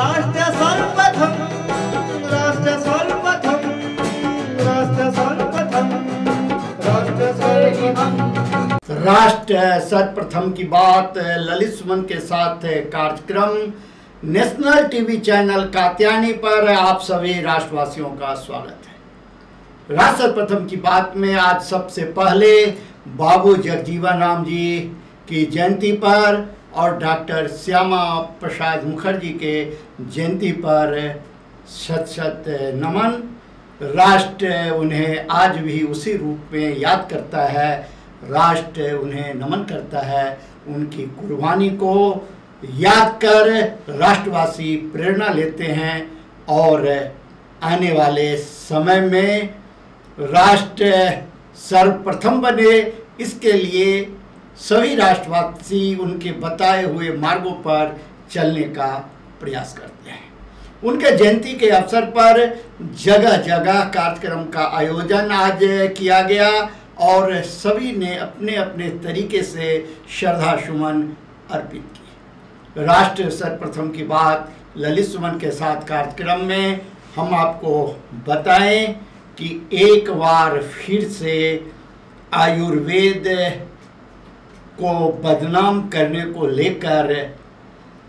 राष्ट्र सर्वप्रथम, राष्ट्र सर्वप्रथम, राष्ट्र सर्वप्रथम, राष्ट्र सर्वप्रथम। राष्ट्र सर्वप्रथम की बात ललित सुमन के साथ कार्यक्रम नेशनल टीवी चैनल कात्यायनी पर आप सभी राष्ट्रवासियों का स्वागत है। राष्ट्र सर्वप्रथम की बात में आज सबसे पहले बाबू जगजीवन राम जी की जयंती पर और डॉक्टर श्यामा प्रसाद मुखर्जी के जयंती पर शत शत नमन। राष्ट्र उन्हें आज भी उसी रूप में याद करता है, राष्ट्र उन्हें नमन करता है। उनकी कुर्बानी को याद कर राष्ट्रवासी प्रेरणा लेते हैं और आने वाले समय में राष्ट्र सर्वप्रथम बने, इसके लिए सभी राष्ट्रवासी उनके बताए हुए मार्गों पर चलने का प्रयास करते हैं। उनके जयंती के अवसर पर जगह जगह कार्यक्रम का आयोजन आज किया गया और सभी ने अपने अपने तरीके से श्रद्धा सुमन अर्पित की। राष्ट्र सर्वप्रथम की बात ललित सुमन के साथ कार्यक्रम में हम आपको बताएं कि एक बार फिर से आयुर्वेद को बदनाम करने को लेकर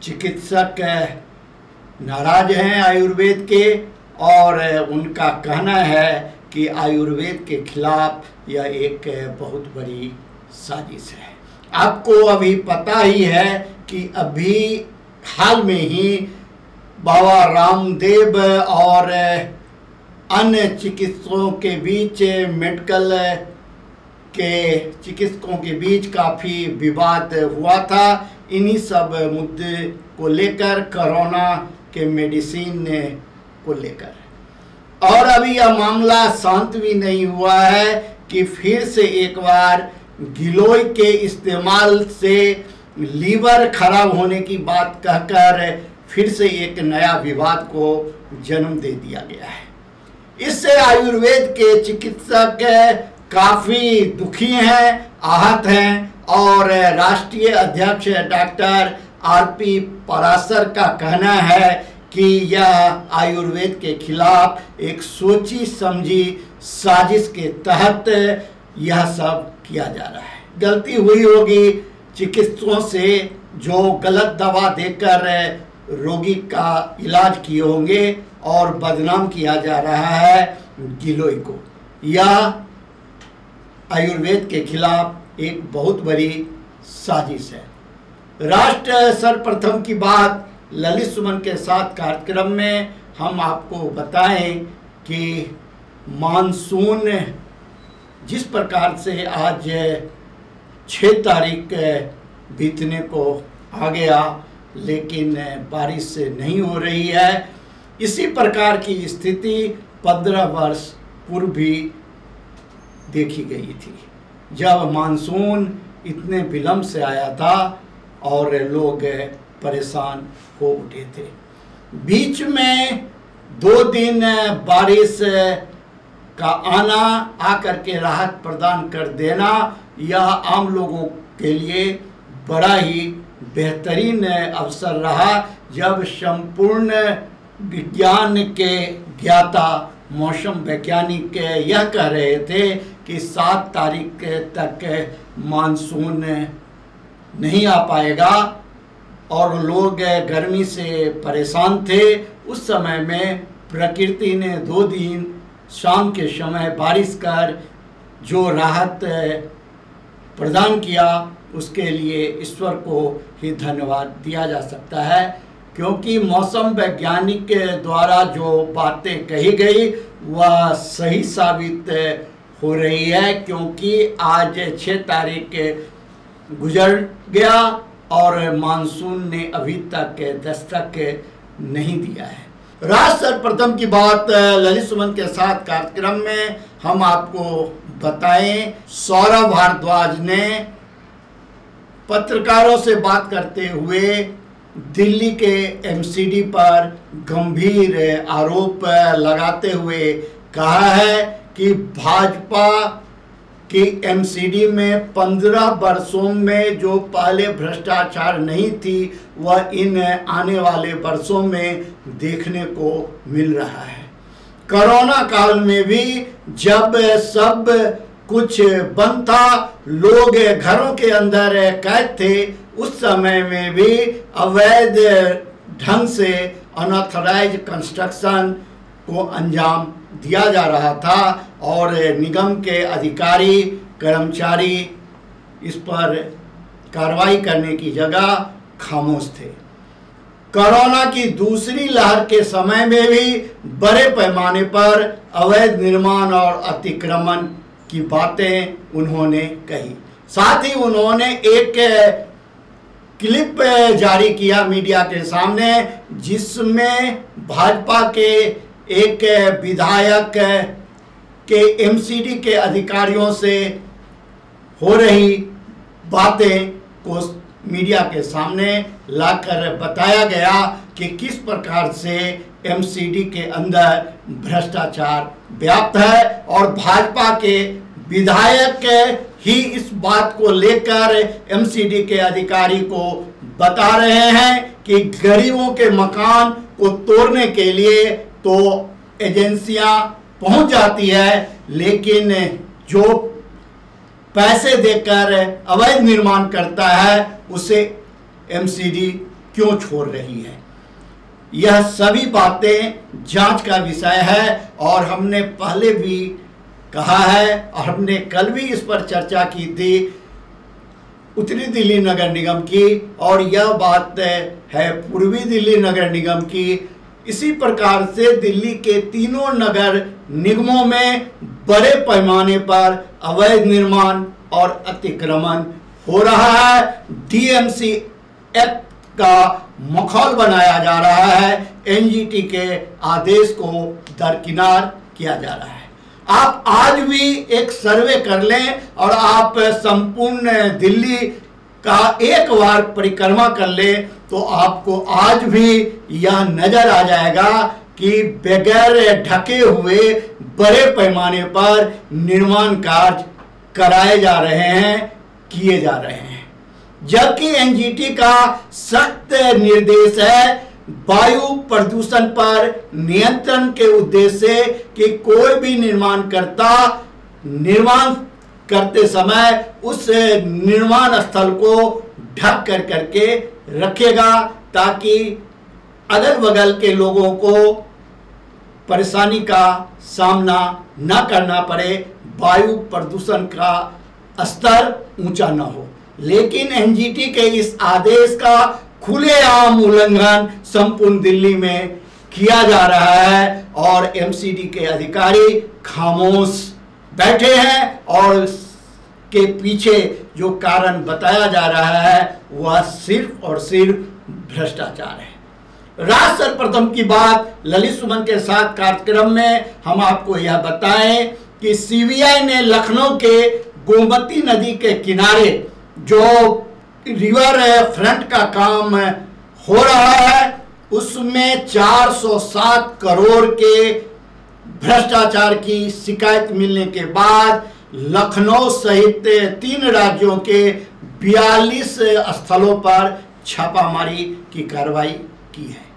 चिकित्सक नाराज हैं आयुर्वेद के, और उनका कहना है कि आयुर्वेद के खिलाफ यह एक बहुत बड़ी साजिश है। आपको अभी पता ही है कि अभी हाल में ही बाबा रामदेव और अन्य चिकित्सकों के बीच मेडिकल के चिकित्सकों के बीच काफ़ी विवाद हुआ था इन्हीं सब मुद्दे को लेकर, कोरोना के मेडिसिन को लेकर। और अभी यह मामला शांत भी नहीं हुआ है कि फिर से एक बार गिलोय के इस्तेमाल से लीवर खराब होने की बात कहकर फिर से एक नया विवाद को जन्म दे दिया गया है। इससे आयुर्वेद के चिकित्सक काफ़ी दुखी हैं, आहत हैं और राष्ट्रीय अध्यक्ष डॉक्टर आरपी पराशर का कहना है कि यह आयुर्वेद के खिलाफ एक सोची समझी साजिश के तहत यह सब किया जा रहा है। गलती हुई होगी चिकित्सकों से जो गलत दवा देकर रोगी का इलाज किए होंगे और बदनाम किया जा रहा है गिलोय को। यह आयुर्वेद के खिलाफ एक बहुत बड़ी साजिश है। राष्ट्र सर्वप्रथम की बात ललित सुमन के साथ कार्यक्रम में हम आपको बताएं कि मानसून जिस प्रकार से आज 6 तारीख बीतने को आ गया लेकिन बारिश नहीं हो रही है, इसी प्रकार की स्थिति 15 वर्ष पूर्व भी देखी गई थी, जब मानसून इतने विलंब से आया था और लोग परेशान हो उठे थे। बीच में 2 दिन बारिश का आना, आकर के राहत प्रदान कर देना, यह आम लोगों के लिए बड़ा ही बेहतरीन अवसर रहा, जब संपूर्ण विज्ञान के ज्ञाता मौसम वैज्ञानिक यह कह रहे थे कि 7 तारीख तक मानसून नहीं आ पाएगा और लोग गर्मी से परेशान थे। उस समय में प्रकृति ने 2 दिन शाम के समय बारिश कर जो राहत प्रदान किया, उसके लिए ईश्वर को ही धन्यवाद दिया जा सकता है, क्योंकि मौसम वैज्ञानिक के द्वारा जो बातें कही गई वह सही साबित हो रही है, क्योंकि आज 6 तारीख गुजर गया और मानसून ने अभी तक दस्तक नहीं दिया है। राष्ट्र सर्वप्रथम की बात ललित सुमन के साथ कार्यक्रम में हम आपको बताएं, सौरभ भारद्वाज ने पत्रकारों से बात करते हुए दिल्ली के एमसीडी पर गंभीर आरोप लगाते हुए कहा है कि भाजपा कि एमसीडी में 15 वर्षों में जो पहले भ्रष्टाचार नहीं थी वह इन आने वाले वर्षों में देखने को मिल रहा है। कोरोना काल में भी जब सब कुछ बंद था, लोग घरों के अंदर कैद थे, उस समय में भी अवैध ढंग से अनऑथराइज कंस्ट्रक्शन को अंजाम दिया जा रहा था और निगम के अधिकारी कर्मचारी इस पर कार्रवाई करने की जगह खामोश थे। कोरोना की दूसरी लहर के समय में भी बड़े पैमाने पर अवैध निर्माण और अतिक्रमण की बातें उन्होंने कही। साथ ही उन्होंने एक क्लिप जारी किया मीडिया के सामने, जिसमें भाजपा के एक विधायक के एमसीडी के अधिकारियों से हो रही बातें को मीडिया के सामने लाकर बताया गया कि किस प्रकार से एमसीडी के अंदर भ्रष्टाचार व्याप्त है और भाजपा के विधायक ही इस बात को लेकर एमसीडी के अधिकारी को बता रहे हैं कि गरीबों के मकान को तोड़ने के लिए तो एजेंसियां पहुंच जाती है, लेकिन जो पैसे देकर अवैध निर्माण करता है उसे एमसीडी क्यों छोड़ रही है। यह सभी बातें जांच का विषय है और हमने पहले भी कहा है और हमने कल भी इस पर चर्चा की थी उत्तरी दिल्ली नगर निगम की, और यह बात है पूर्वी दिल्ली नगर निगम की। इसी प्रकार से दिल्ली के तीनों नगर निगमों में बड़े पैमाने पर अवैध निर्माण और अतिक्रमण हो रहा है। डीएमसी एक्ट का मखौल बनाया जा रहा है, एनजीटी के आदेश को दरकिनार किया जा रहा है। आप आज भी एक सर्वे कर लें और आप संपूर्ण दिल्ली का एक बार परिक्रमा कर लें तो आपको आज भी यह नजर आ जाएगा कि बगैर ढके हुए बड़े पैमाने पर निर्माण कार्य कराए जा रहे हैं, किए जा रहे हैं। जबकि एनजीटी का सख्त निर्देश है वायु प्रदूषण पर नियंत्रण के उद्देश्य से कि कोई भी निर्माणकर्ता निर्माण करते समय उस निर्माण स्थल को ढक कर करके रखेगा, ताकि अगल बगल के लोगों को परेशानी का सामना न करना पड़े, वायु प्रदूषण का स्तर ऊंचा न हो। लेकिन एनजीटी के इस आदेश का खुलेआम उल्लंघन संपूर्ण दिल्ली में किया जा रहा है और एमसीडी के अधिकारी खामोश बैठे हैं और के पीछे जो कारण बताया जा रहा है वह सिर्फ और सिर्फ भ्रष्टाचार है। राज सर्वप्रथम की बात ललित सुमन के साथ कार्यक्रम में हम आपको यह बताएं कि सीबीआई ने लखनऊ के गोमती नदी के किनारे जो रिवर फ्रंट का काम हो रहा है उसमें 407 करोड़ के भ्रष्टाचार की शिकायत मिलने के बाद लखनऊ सहित 3 राज्यों के 42 स्थलों पर छापामारी की कार्रवाई की है।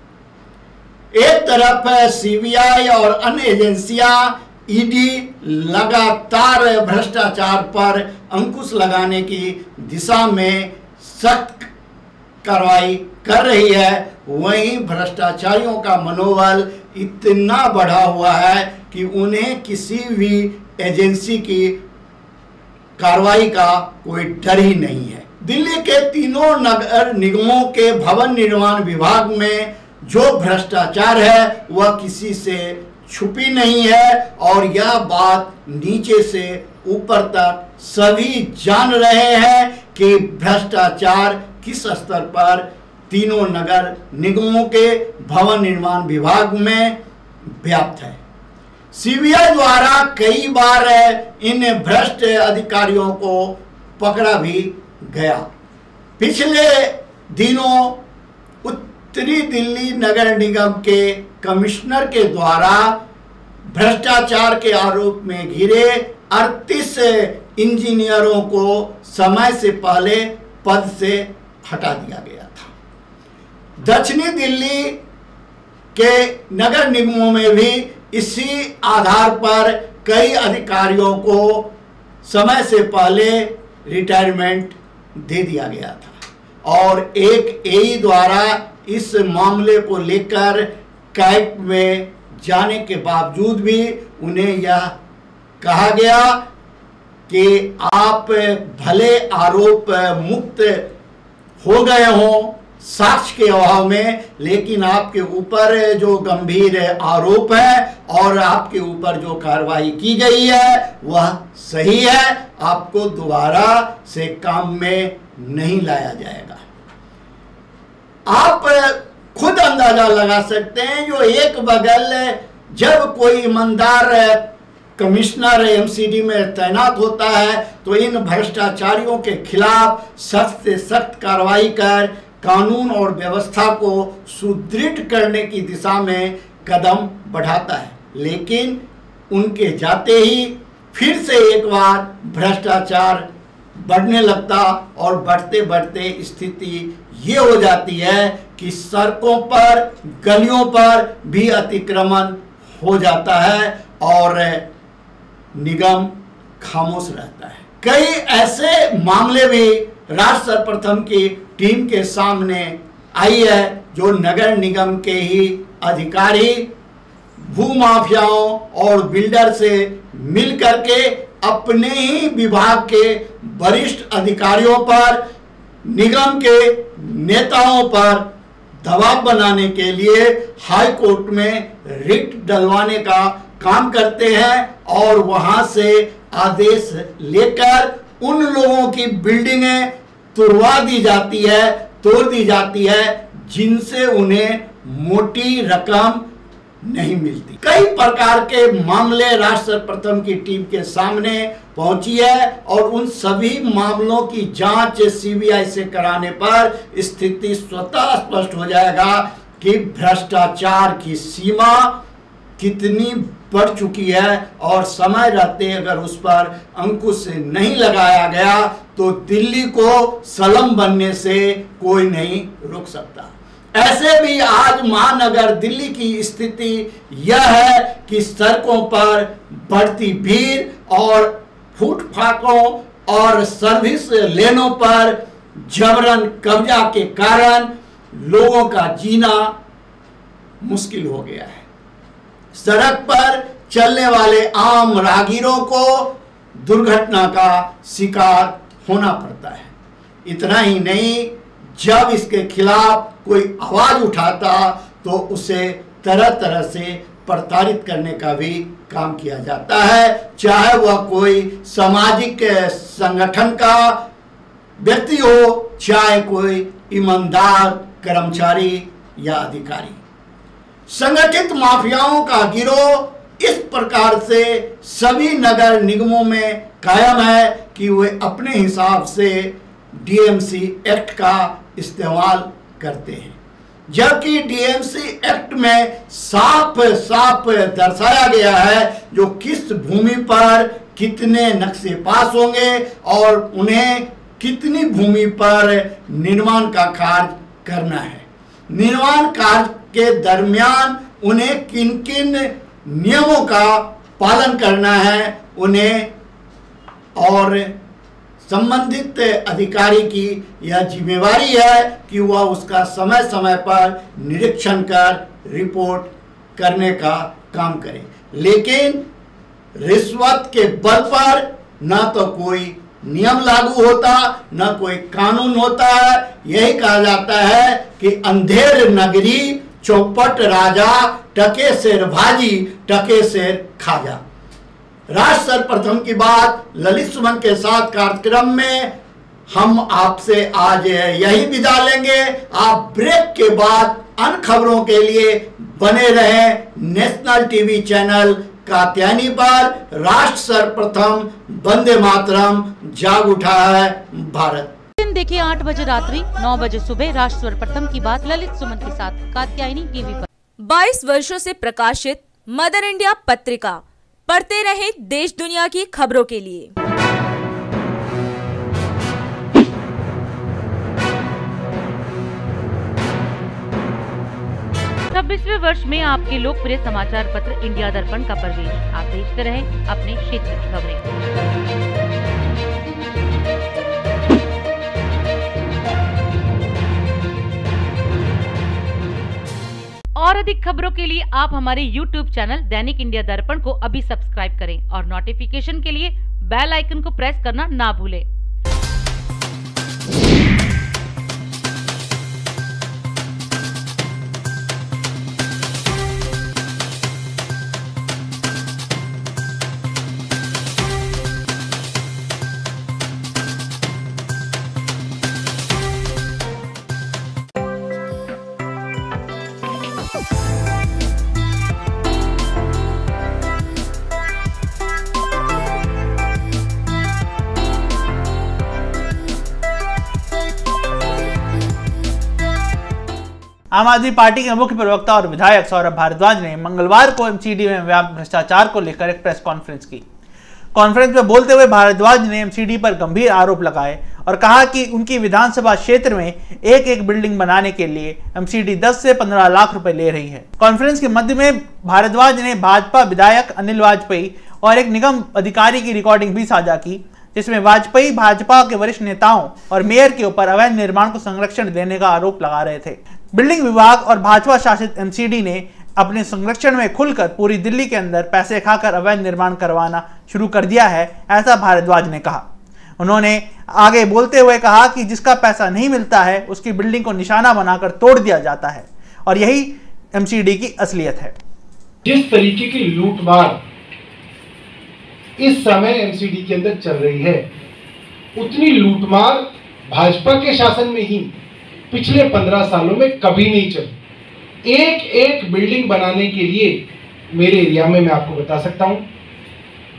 एक तरफ सीबीआई और अन्य एजेंसियां ईडी लगातार भ्रष्टाचार पर अंकुश लगाने की दिशा में सख्त कार्रवाई कर रही है, वहीं भ्रष्टाचारियों का मनोबल इतना बढ़ा हुआ है कि उन्हें किसी भी एजेंसी की कार्रवाई का कोई डर ही नहीं है। दिल्ली के तीनों नगर निगमों के भवन निर्माण विभाग में जो भ्रष्टाचार है वह किसी से छुपी नहीं है और यह बात नीचे से ऊपर तक सभी जान रहे हैं कि भ्रष्टाचार किस स्तर पर तीनों नगर निगमों के भवन निर्माण विभाग में व्याप्त है। सीबीआई द्वारा कई बार इन भ्रष्ट अधिकारियों को पकड़ा भी गया। पिछले दिनों उत्तरी दिल्ली नगर निगम के कमिश्नर के द्वारा भ्रष्टाचार के आरोप में घिरे 38 इंजीनियरों को समय से पहले पद से हटा दिया गया था। दक्षिणी दिल्ली के नगर निगमों में भी इसी आधार पर कई अधिकारियों को समय से पहले रिटायरमेंट दे दिया गया था और एक एई द्वारा इस मामले को लेकर कैट में जाने के बावजूद भी उन्हें यह कहा गया कि आप भले आरोप मुक्त हो गए हों साक्ष्य के अभाव में, लेकिन आपके ऊपर जो गंभीर आरोप है और आपके ऊपर जो कार्रवाई की गई है वह सही है, आपको दोबारा से काम में नहीं लाया जाएगा। आप खुद अंदाजा लगा सकते हैं, जो एक बगल जब कोई ईमानदार कमिश्नर एमसीडी में तैनात होता है तो इन भ्रष्टाचारियों के खिलाफ सख्त से सख्त कार्रवाई कर कानून और व्यवस्था को सुदृढ़ करने की दिशा में कदम बढ़ाता है, लेकिन उनके जाते ही फिर से एक बार भ्रष्टाचार बढ़ने लगता और बढ़ते बढ़ते स्थिति ये हो जाती है कि सड़कों पर गलियों पर भी अतिक्रमण हो जाता है और निगम खामोश रहता है। कई ऐसे मामले भी राष्ट्र सर्वप्रथम की टीम के सामने आई है जो नगर निगम के ही अधिकारी भूमाफियाओं और बिल्डर से मिल करके अपने ही विभाग के वरिष्ठ अधिकारियों पर, निगम के नेताओं पर दबाव बनाने के लिए हाई कोर्ट में रिट डलवाने का काम करते हैं और वहां से आदेश लेकर उन लोगों की बिल्डिंगें तोड़वा दी जाती है, तोड़ दी जाती है जिनसे उन्हें मोटी रकम नहीं मिलती। कई प्रकार के मामले राष्ट्र सर्वप्रथम की टीम के सामने पहुंची है और उन सभी मामलों की जांच सीबीआई से कराने पर स्थिति स्वतः स्पष्ट हो जाएगा कि भ्रष्टाचार की सीमा कितनी बढ़ चुकी है और समय रहते अगर उस पर अंकुश नहीं लगाया गया तो दिल्ली को सलम बनने से कोई नहीं रोक सकता। ऐसे भी आज महानगर दिल्ली की स्थिति यह है कि सड़कों पर बढ़ती भीड़ और फुटपाथों और सर्विस लेनों पर जबरन कब्जा के कारण लोगों का जीना मुश्किल हो गया है। सड़क पर चलने वाले आम राहगीरों को दुर्घटना का शिकार होना पड़ता है। इतना ही नहीं, जब इसके खिलाफ कोई आवाज उठाता तो उसे तरह तरह से प्रताड़ित करने का भी काम किया जाता है, चाहे वह कोई सामाजिक संगठन का व्यक्ति हो, चाहे कोई ईमानदार कर्मचारी या अधिकारी। संगठित माफियाओं का गिरोह इस प्रकार से सभी नगर निगमों में कायम है कि वे अपने हिसाब से डीएमसी एक्ट का इस्तेमाल करते हैं, जबकि डीएमसी एक्ट में साफ साफ दर्शाया गया है जो किस भूमि पर कितने नक्शे पास होंगे और उन्हें कितनी भूमि पर निर्माण का कार्य करना है। निर्माण कार्य के दरमियान उन्हें किन किन नियमों का पालन करना है उन्हें, और संबंधित अधिकारी की यह जिम्मेवारी है कि वह उसका समय समय पर निरीक्षण कर रिपोर्ट करने का काम करे। लेकिन रिश्वत के बल पर न तो कोई नियम लागू होता न कोई कानून होता है। यही कहा जाता है कि अंधेर नगरी चौपट राजा, टके शेर भाजी टके शेर खाजा। राष्ट्र सर्वप्रथम की बात ललित सुमन के साथ कार्यक्रम में हम आपसे आज यही विदा लेंगे। आप ब्रेक के बाद अन्य खबरों के लिए बने रहें नेशनल टीवी चैनल कात्यायनी पर। राष्ट्र सर्वप्रथम, वंदे मातरम, जाग उठा है भारत। दिन देखिए 8 बजे रात्रि 9 बजे सुबह राष्ट्र सर्वप्रथम की बात ललित सुमन के साथ कात्यायनी टीवी पर। 22 वर्षों से प्रकाशित मदर इंडिया पत्रिका, पढ़ते रहे देश दुनिया की खबरों के लिए। 26वें वर्ष में आपके लोकप्रिय समाचार पत्र इंडिया दर्पण का प्रवेश। आप देखते रहे अपने क्षेत्र की खबरें। और अधिक खबरों के लिए आप हमारे YouTube चैनल दैनिक इंडिया दर्पण को अभी सब्सक्राइब करें और नोटिफिकेशन के लिए बेल आइकन को प्रेस करना ना भूलें। आम आदमी पार्टी के मुख्य प्रवक्ता और विधायक सौरभ भारद्वाज ने मंगलवार को एमसीडी में व्याप्त भ्रष्टाचार को लेकर एक प्रेस कॉन्फ्रेंस की। कॉन्फ्रेंस में बोलते हुए भारद्वाज ने एमसीडी पर गंभीर आरोप लगाए और कहा कि उनकी विधानसभा क्षेत्र में एक बिल्डिंग बनाने के लिए एमसीडी 10 से 15 लाख रुपए ले रही है। कॉन्फ्रेंस के मध्य में भारद्वाज ने भाजपा विधायक अनिल वाजपेयी और एक निगम अधिकारी की रिकॉर्डिंग भी साझा की, जिसमें वाजपेयी भाजपा के वरिष्ठ नेताओं और मेयर के ऊपर अवैध निर्माण को संरक्षण देने का आरोप लगा रहे थे। बिल्डिंग विभाग और भाजपा शासित एमसीडी ने अपने संरक्षण में खुलकर पूरी दिल्ली के अंदर पैसे खाकर अवैध निर्माण करवाना शुरू कर दिया है, ऐसा भारद्वाज ने कहा। उन्होंने आगे बोलते हुए कहा कि जिसका पैसा नहीं मिलता है उसकी बिल्डिंग को निशाना बनाकर तोड़ दिया जाता है और यही एमसीडी की असलियत है। जिस तरीके की लूटमार इस समय एमसीडी के अंदर चल रही है, उतनी लूटमार भाजपा के शासन में ही पिछले 15 सालों में कभी नहीं चली। एक बिल्डिंग बनाने के लिए मेरे एरिया में मैं आपको बता सकता हूं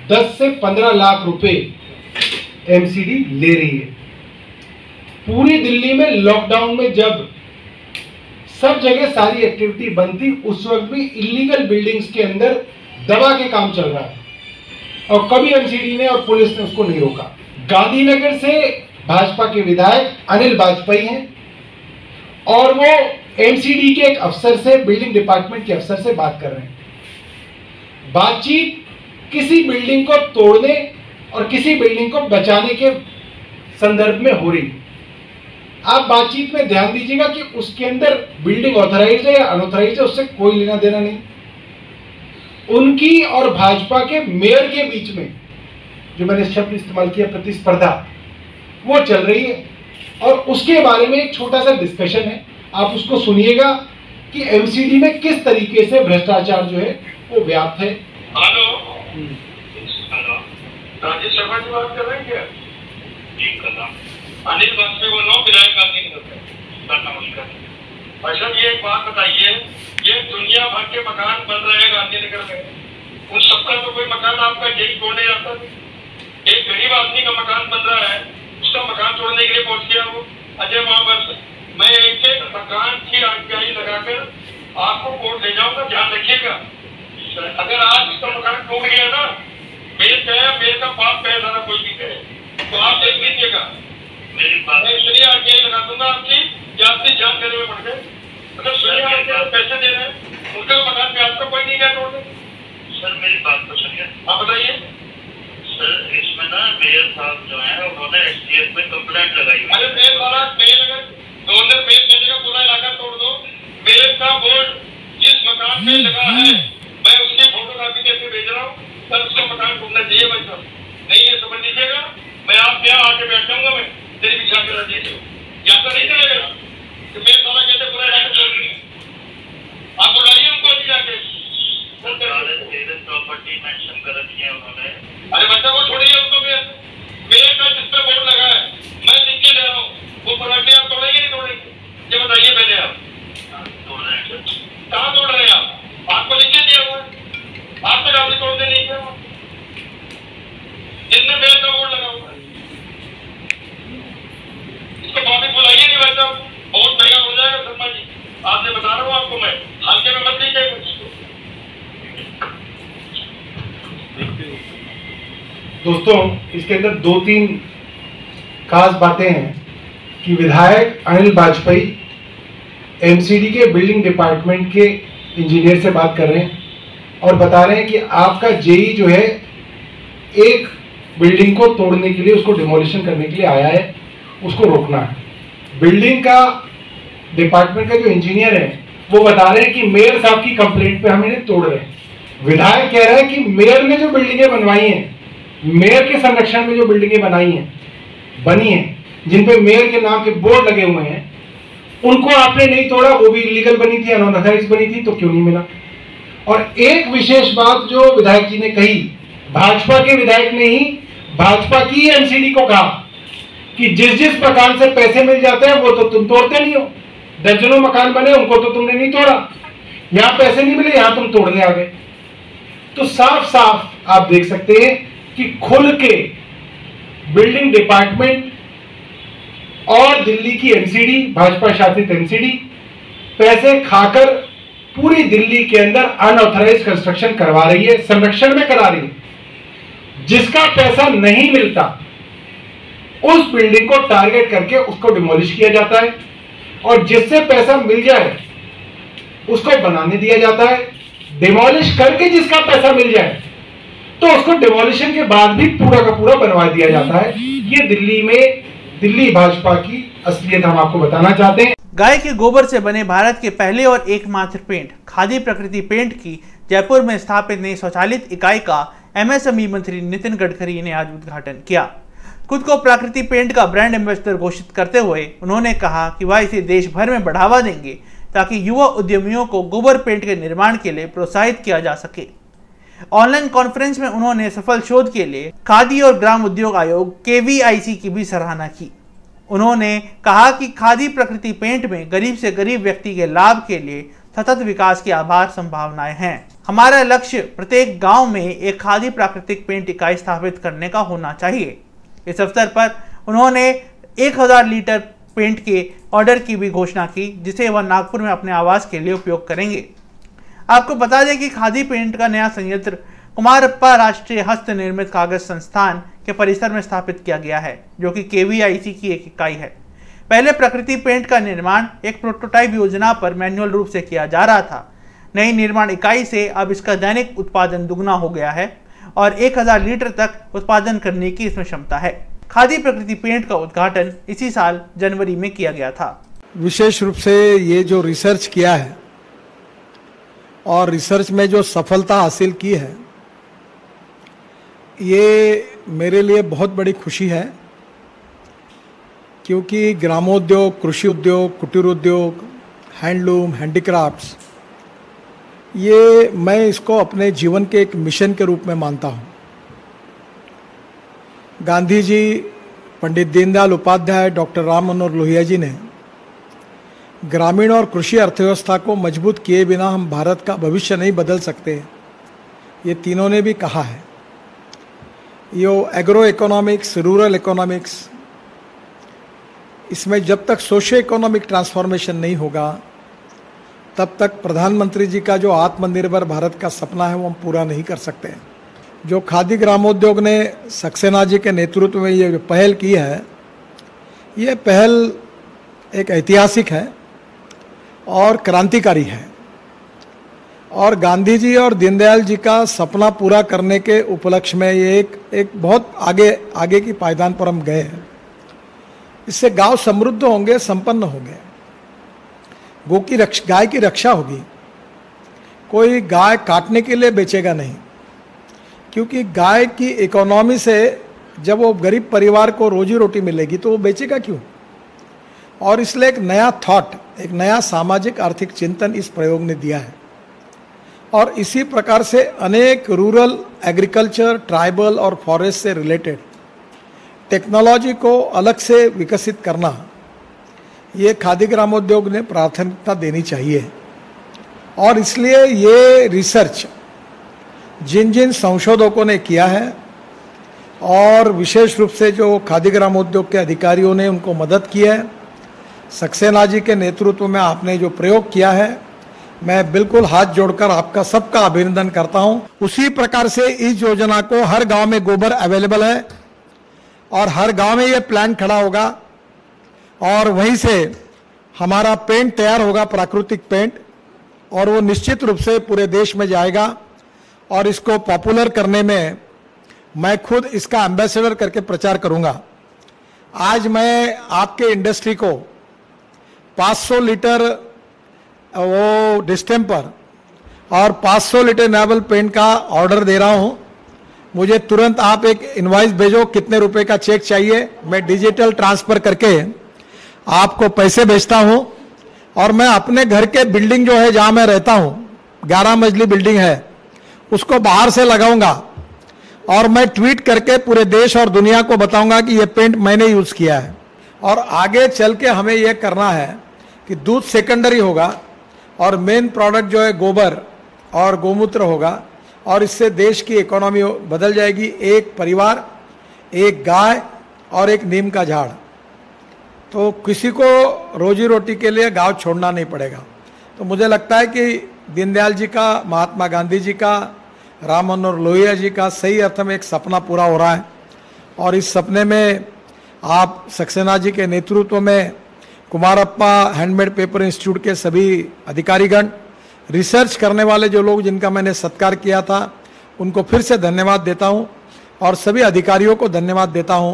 10 से 15 लाख रुपए एमसीडी ले रही है। पूरी दिल्ली में लॉकडाउन में जब सब जगह सारी एक्टिविटी बंद थी, उस वक्त भी इलीगल बिल्डिंग्स के अंदर दबा के काम चल रहा है और कभी एमसीडी ने और पुलिस ने उसको नहीं रोका। गांधीनगर से भाजपा के विधायक अनिल वाजपेयी हैं और वो एमसीडी के एक अफसर से, बिल्डिंग डिपार्टमेंट के अफसर से बात कर रहे हैं। बातचीत किसी बिल्डिंग को तोड़ने और किसी बिल्डिंग को बचाने के संदर्भ में हो रही। आप बातचीत में ध्यान दीजिएगा कि उसके अंदर बिल्डिंग ऑथराइज्ड है या अनऑथराइज्ड है, उससे कोई लेना देना नहीं। उनकी और भाजपा के मेयर के बीच में जो मैंने शब्द इस्तेमाल किया प्रतिस्पर्धा, वो चल रही है और उसके बारे में एक छोटा सा डिस्कशन है, आप उसको सुनिएगा कि एमसीडी में किस तरीके से भ्रष्टाचार जो है वो व्याप्त है। हेलो, राजेश शर्मा जी बात कर रहे हैं क्या? जी कर रहा हूं। अनिल वाजपेयी बोल रहा हूँ, विधायक गांधीनगर से। नमस्कार। अच्छा, ये एक बात बताइए, ये दुनिया भर के मकान बन रहे हैं गांधीनगर में, उन सबका तो कोई मकान आपका यही तोड़ने आता है। एक गरीब आदमी का मकान बन रहा है, उसका मकान तोड़ने के लिए पहुंच गया वो अजय महावर्ष। मैं एक मकान की आज्ञाई लगाकर आपको कोर्ट ले जाऊंगा, ध्यान रखिएगा। अगर आज उसका मकान टूट गया ना, मेरे का पाप कहे सारा कोई भी कहे, तो आप देख लीजिएगा। मेरी बात मैं सुनिए, आज्ञाई लगा दूंगा आपकी, या आपसे जान देने में पड़ गए। अगर सुनिए, आप पैसे दे रहे हैं, उनका मकान पे आपका कोई नहीं गया तोड़ने। सर मेरी बात तो सुनिए, आप बताइए। सर इसमें ना मेयर साहब जो है उन्होंने एसडीएफ में कंप्लेंट लगाई। अरे मेयर वाला मेयर, अगर गवर्नर मेयर कहने पूरा इलाका तोड़ दो, मेयर का बोर्ड जिस मकान पे लगा है मैं उसकी फोटोकॉपी करके भेज रहा हूँ, सर उसका मकान टूटना चाहिए भाई साहब। नहीं ये समझ लीजिएगा, मैं आपके यहाँ आके बैठ जाऊंगा, मैं तेरी बिछा कर रख दीजिए, या तो नहीं चलेगा कि मेयर साला कहते पूरा इलाका तोड़ दिया। आप बुलाइए उनको अभी जाके। प्रॉपर्टी मेंशन कर रखी है उन्होंने। अरे बच्चा वो छोड़िए उसको, मेरे का जिस पे बोर्ड लगा है मैं लिख के दे रहा हूँ, वो प्रॉपर्टी आप तोड़ेंगे नहीं तोड़ेंगे, ये बताइए पहले। आप तोड़ रहे हैं? कहाँ तोड़ रहे हैं आप? आपको लिख के दिया हुआ है, आपने आपने तोड़ने नहीं किया, जिसने मेरे का बोर्ड लगा हुआ है। इसको वापिस बुलाइए नहीं भाई साहब, बहुत महंगा हो जाएगा शर्मा जी, आपने बता रहा हूँ आपको मैं, हल्के में मत लीजिए कुछ। दोस्तों, इसके अंदर 2-3 खास बातें हैं कि विधायक अनिल वाजपेयी एमसीडी के बिल्डिंग डिपार्टमेंट के इंजीनियर से बात कर रहे हैं और बता रहे हैं कि आपका जेई जो है एक बिल्डिंग को तोड़ने के लिए, उसको डिमोलिशन करने के लिए आया है, उसको रोकना है। बिल्डिंग का डिपार्टमेंट का जो इंजीनियर है वो बता रहे हैं कि मेयर साहब की कंप्लेंट पे हम इन्हें तोड़ रहे हैं। विधायक कह रहा है कि मेयर ने जो बिल्डिंगें बनवाई हैं, मेयर के संरक्षण में जो बिल्डिंगें बनी हैं, जिन पे मेयर के नाम के बोर्ड लगे हुए हैं, उनको आपने नहीं तोड़ा, वो भी इलीगल बनी थी, अनऑथराइज्ड बनी थी, तो क्यों नहीं मिला? और एक विशेष बात जो विधायक जी ने कही, भाजपा के विधायक ने ही भाजपा की एमसीडी को कहा कि जिस जिस मकान से पैसे मिल जाते हैं वो तो तुम तोड़ते नहीं हो। दर्जनों मकान बने, उनको तो तुमने नहीं तोड़ा। यहां पैसे नहीं मिले, यहां तुम तोड़ने आ गए। तो साफ साफ आप देख सकते हैं कि खुल के बिल्डिंग डिपार्टमेंट और दिल्ली की एमसीडी, भाजपा शासित एमसीडी, पैसे खाकर पूरी दिल्ली के अंदर अनऑथराइज्ड कंस्ट्रक्शन करवा रही है, संरक्षण में करा रही है। जिसका पैसा नहीं मिलता उस बिल्डिंग को टारगेट करके उसको डिमोलिश किया जाता है, और जिससे पैसा मिल जाए उसको बनाने दिया जाता है। डिमोलिश करके जिसका पैसा मिल जाए तो उसको डिमोलिशन के बाद भी पूरा का पूरा बनवा दिया जाता है। ये दिल्ली में दिल्ली भाजपा की असलियत हम आपको बताना चाहते हैं। गाय के गोबर से बने भारत के पहले और एकमात्र पेंट खादी प्रकृति पेंट की जयपुर में स्थापित नई स्वचालित इकाई का एमएसएमई मंत्री नितिन गडकरी ने आज उद्घाटन किया। खुद को प्राकृति पेंट का ब्रांड एम्बेसडर घोषित करते हुए उन्होंने कहा कि वह इसे देश भर में बढ़ावा देंगे ताकि युवा उद्यमियों को गोबर पेंट के निर्माण के लिए प्रोत्साहित किया जा सके। ऑनलाइन कॉन्फ्रेंस में उन्होंने सफल शोध के लिए खादी और ग्राम उद्योग आयोग KVIC की भी सराहना की। उन्होंने कहा कि खादी प्रकृति पेंट में गरीब से गरीब व्यक्ति के लाभ के लिए सतत विकास की अपार संभावनाएं हैं। हमारा लक्ष्य प्रत्येक गांव में एक खादी प्राकृतिक पेंट इकाई स्थापित करने का होना चाहिए। इस अवसर पर उन्होंने 1000 लीटर पेंट के ऑर्डर की भी घोषणा की, जिसे वह नागपुर में अपने आवास के लिए उपयोग करेंगे। आपको बता दें कि खादी पेंट का नया संयंत्र कुमारप्पा राष्ट्रीय हस्त निर्मित कागज संस्थान के परिसर में स्थापित किया गया है, जो कि KVIC की एक इकाई है। पहले प्रकृति पेंट का निर्माण एक प्रोटोटाइप योजना पर मैन्युअल रूप से किया जा रहा था। नई निर्माण इकाई से अब इसका दैनिक उत्पादन दुगना हो गया है और 1000 लीटर तक उत्पादन करने की इसमें क्षमता है। खादी प्रकृति पेंट का उद्घाटन इसी साल जनवरी में किया गया था। विशेष रूप से ये जो रिसर्च किया है और रिसर्च में जो सफलता हासिल की है, ये मेरे लिए बहुत बड़ी खुशी है, क्योंकि ग्रामोद्योग, कृषि उद्योग, कुटीर उद्योग, हैंडलूम, हैंडीक्राफ्ट्स, ये मैं इसको अपने जीवन के एक मिशन के रूप में मानता हूँ। गांधी जी, पंडित दीनदयाल उपाध्याय, डॉक्टर राम मनोहर लोहिया जी ने ग्रामीण और कृषि अर्थव्यवस्था को मजबूत किए बिना हम भारत का भविष्य नहीं बदल सकते, ये तीनों ने भी कहा है। यो एग्रो इकोनॉमिक्स, रूरल इकोनॉमिक्स, इसमें जब तक सोशियो इकोनॉमिक ट्रांसफॉर्मेशन नहीं होगा तब तक प्रधानमंत्री जी का जो आत्मनिर्भर भारत का सपना है वो हम पूरा नहीं कर सकते। जो खादी ग्रामोद्योग ने सक्सेना जी के नेतृत्व में ये पहल की है, ये पहल एक ऐतिहासिक है और क्रांतिकारी है, और गांधी जी और दीनदयाल जी का सपना पूरा करने के उपलक्ष्य में ये एक बहुत आगे की पायदान पर हम गए हैं। इससे गांव समृद्ध होंगे, संपन्न होंगे, गाय की रक्षा होगी। कोई गाय काटने के लिए बेचेगा नहीं, क्योंकि गाय की इकोनॉमी से जब वो गरीब परिवार को रोजी रोटी मिलेगी तो वो बेचेगा क्यों। और इसलिए एक नया थॉट, एक नया सामाजिक आर्थिक चिंतन इस प्रयोग ने दिया है। और इसी प्रकार से अनेक रूरल एग्रीकल्चर, ट्राइबल और फॉरेस्ट से रिलेटेड टेक्नोलॉजी को अलग से विकसित करना, ये खादी ग्रामोद्योग ने प्राथमिकता देनी चाहिए। और इसलिए ये रिसर्च जिन जिन संशोधकों ने किया है, और विशेष रूप से जो खादी ग्रामोद्योग के अधिकारियों ने उनको मदद की है, सक्सेना जी के नेतृत्व में आपने जो प्रयोग किया है, मैं बिल्कुल हाथ जोड़कर आपका सबका अभिनंदन करता हूं। उसी प्रकार से इस योजना को हर गांव में गोबर अवेलेबल है और हर गांव में ये प्लांट खड़ा होगा और वहीं से हमारा पेंट तैयार होगा, प्राकृतिक पेंट, और वो निश्चित रूप से पूरे देश में जाएगा और इसको पॉपुलर करने में मैं खुद इसका एम्बेसडर करके प्रचार करूंगा। आज मैं आपके इंडस्ट्री को 500 लीटर वो डिस्टेम्पर और 500 लीटर इनेबल पेंट का ऑर्डर दे रहा हूं। मुझे तुरंत आप एक इनवॉइस भेजो, कितने रुपए का चेक चाहिए, मैं डिजिटल ट्रांसफर करके आपको पैसे भेजता हूं। और मैं अपने घर के बिल्डिंग जो है जहां मैं रहता हूं, 11 मंजिली बिल्डिंग है, उसको बाहर से लगाऊंगा और मैं ट्वीट करके पूरे देश और दुनिया को बताऊंगा कि ये पेंट मैंने यूज किया है। और आगे चल के हमें यह करना है कि दूध सेकेंडरी होगा और मेन प्रोडक्ट जो है गोबर और गोमूत्र होगा, और इससे देश की इकोनॉमी बदल जाएगी। एक परिवार, एक गाय और एक नीम का झाड़, तो किसी को रोजी रोटी के लिए गांव छोड़ना नहीं पड़ेगा। तो मुझे लगता है कि दीनदयाल जी का, महात्मा गांधी जी का, राम मनोहर लोहिया जी का सही अर्थ में एक सपना पूरा हो रहा है। और इस सपने में आप सक्सेना जी के नेतृत्व में, कुमारप्पा हैंडमेड पेपर इंस्टीट्यूट के सभी अधिकारीगण, रिसर्च करने वाले जो लोग जिनका मैंने सत्कार किया था, उनको फिर से धन्यवाद देता हूं और सभी अधिकारियों को धन्यवाद देता हूं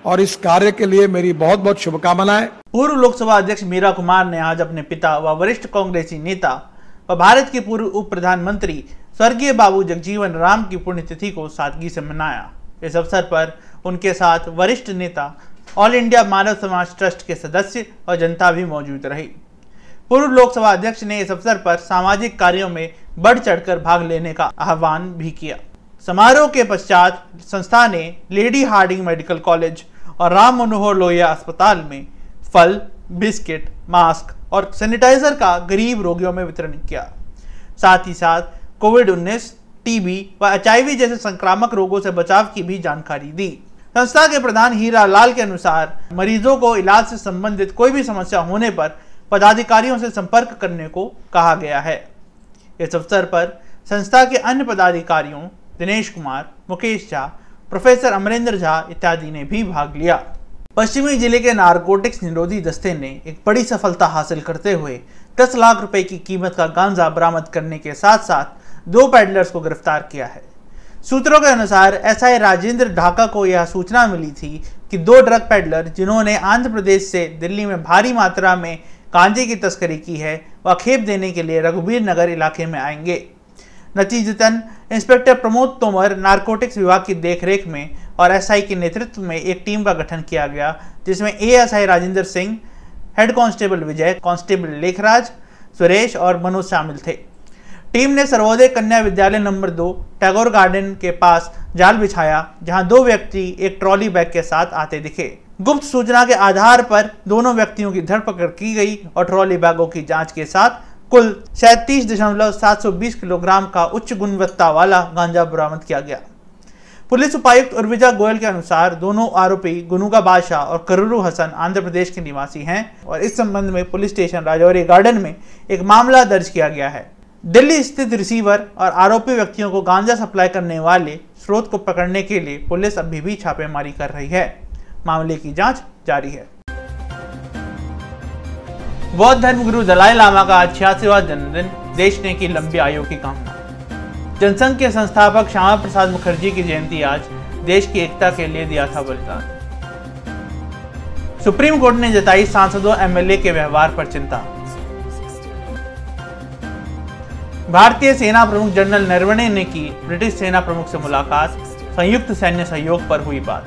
और इस कार्य के लिए मेरी बहुत बहुत शुभकामनाएं। पूर्व लोकसभा अध्यक्ष मीरा कुमार ने आज अपने पिता व वरिष्ठ कांग्रेसी नेता व भारत के पूर्व उप प्रधानमंत्री स्वर्गीय बाबू जगजीवन राम की पुण्यतिथि को सादगी से मनाया। इस अवसर पर उनके साथ वरिष्ठ नेता, ऑल इंडिया मानव समाज ट्रस्ट के सदस्य और जनता भी मौजूद रही। पूर्व लोकसभा अध्यक्ष ने इस अवसर पर सामाजिक कार्यों में बढ़ चढ़कर भाग लेने का आह्वान भी किया। समारोह के पश्चात संस्था ने लेडी हार्डिंग मेडिकल कॉलेज और राम मनोहर लोहिया अस्पताल में फल, बिस्किट, मास्क और सैनिटाइजर का गरीब रोगियों में वितरण किया। साथ ही साथ कोविड-19, टीबी व एचआईवी जैसे संक्रामक रोगों से बचाव की भी जानकारी दी। संस्था के प्रधान हीरा लाल के अनुसार मरीजों को इलाज से संबंधित कोई भी समस्या होने पर पदाधिकारियों से संपर्क करने को कहा गया है। इस अवसर पर संस्था के अन्य पदाधिकारियों दिनेश कुमार, मुकेश झा, प्रोफेसर अमरेंद्र झा इत्यादि ने भी भाग लिया। पश्चिमी जिले के नारकोटिक्स निरोधी दस्ते ने एक बड़ी सफलता हासिल करते हुए 10 लाख रुपए की कीमत का गांजा बरामद करने के साथ साथ 2 पैडलर्स को गिरफ्तार किया है। सूत्रों के अनुसार एसआई राजेंद्र ढाका को यह सूचना मिली थी कि 2 ड्रग पैडलर जिन्होंने आंध्र प्रदेश से दिल्ली में भारी मात्रा में गांजे की तस्करी की है, वह खेप देने के लिए रघुबीर नगर इलाके में आएंगे। नतीजतन इंस्पेक्टर प्रमोद तोमर नारकोटिक्स विभाग की देखरेख में और एसआई के नेतृत्व में एक टीम का गठन किया गया, जिसमें ASI Rajendra Singh, head constable Vijay, constable Lekhraj, Suresh और मनोज शामिल थे। टीम ने सर्वोदय कन्या विद्यालय नंबर 2 टैगोर गार्डन के पास जाल बिछाया, जहां 2 व्यक्ति एक ट्रॉली बैग के साथ आते दिखे। गुप्त सूचना के आधार पर दोनों व्यक्तियों की धरपकड़ की गई और ट्रॉली बैगों की जांच के साथ कुल 37.720 किलोग्राम का उच्च गुणवत्ता वाला गांजा बरामद किया गया। पुलिस उपायुक्त उर्विजा गोयल के अनुसार दोनों आरोपी गुनुगा बादशाह और करूरू हसन आंध्र प्रदेश के निवासी हैं और इस संबंध में पुलिस स्टेशन राजौरी गार्डन में एक मामला दर्ज किया गया है। दिल्ली स्थित रिसीवर और आरोपी व्यक्तियों को गांजा सप्लाई करने वाले स्रोत को पकड़ने के लिए पुलिस अभी भी छापेमारी कर रही है। मामले की जांच जारी है। बौद्ध धर्मगुरु दलाई लामा का 86वां जन्मदिन, देश ने की लंबी आयु की कामना। जनसंघ के संस्थापक श्यामा प्रसाद मुखर्जी की जयंती आज, देश की एकता के लिए दिया था बलिदान। सुप्रीम कोर्ट ने जताई सांसदों एमएलए के व्यवहार पर चिंता। भारतीय सेना प्रमुख जनरल नरवणे ने की ब्रिटिश सेना प्रमुख से मुलाकात, संयुक्त सैन्य सहयोग पर हुई बात।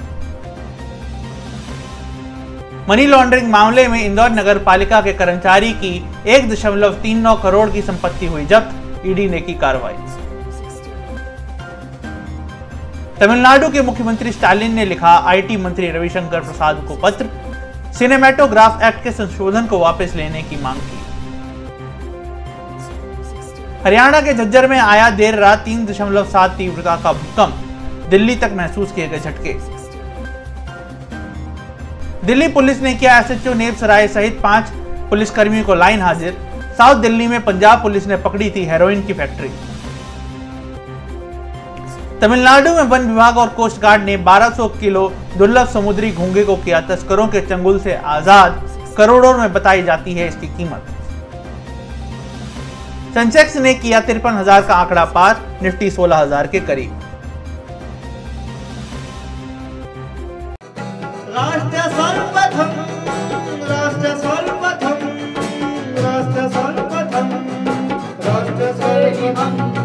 मनी लॉन्ड्रिंग मामले में इंदौर नगर पालिका के कर्मचारी की 1.39 करोड़ की संपत्ति हुई जब्त, ईडी ने की कार्रवाई। तमिलनाडु के मुख्यमंत्री स्टालिन ने लिखा आईटी मंत्री रविशंकर प्रसाद को पत्र, सिनेमैटोग्राफ एक्ट के संशोधन को वापस लेने की मांग की। हरियाणा के झज्जर में आया देर रात 3.7 तीव्रता का भूकंप, दिल्ली तक महसूस किए गए झटके। दिल्ली पुलिस ने किया एसएचओ नेब सराय सहित 5 पुलिसकर्मियों को लाइन हाजिर। साउथ दिल्ली में पंजाब पुलिस ने पकड़ी थी हेरोइन की फैक्ट्री। तमिलनाडु में वन विभाग और कोस्ट गार्ड ने 1200 किलो दुर्लभ समुद्री घोंघे को किया तस्करों के चंगुल से आजाद, करोड़ों में बताई जाती है इसकी कीमत। सेंसेक्स ने किया 53,000 का आंकड़ा पार, निफ्टी 16,000 के करीब। राष्ट्र सर्वप्रथम, राष्ट्र सर्वप्रथम, राष्ट्र सर्वप्रथम, राष्ट्र सर्वप्रथम।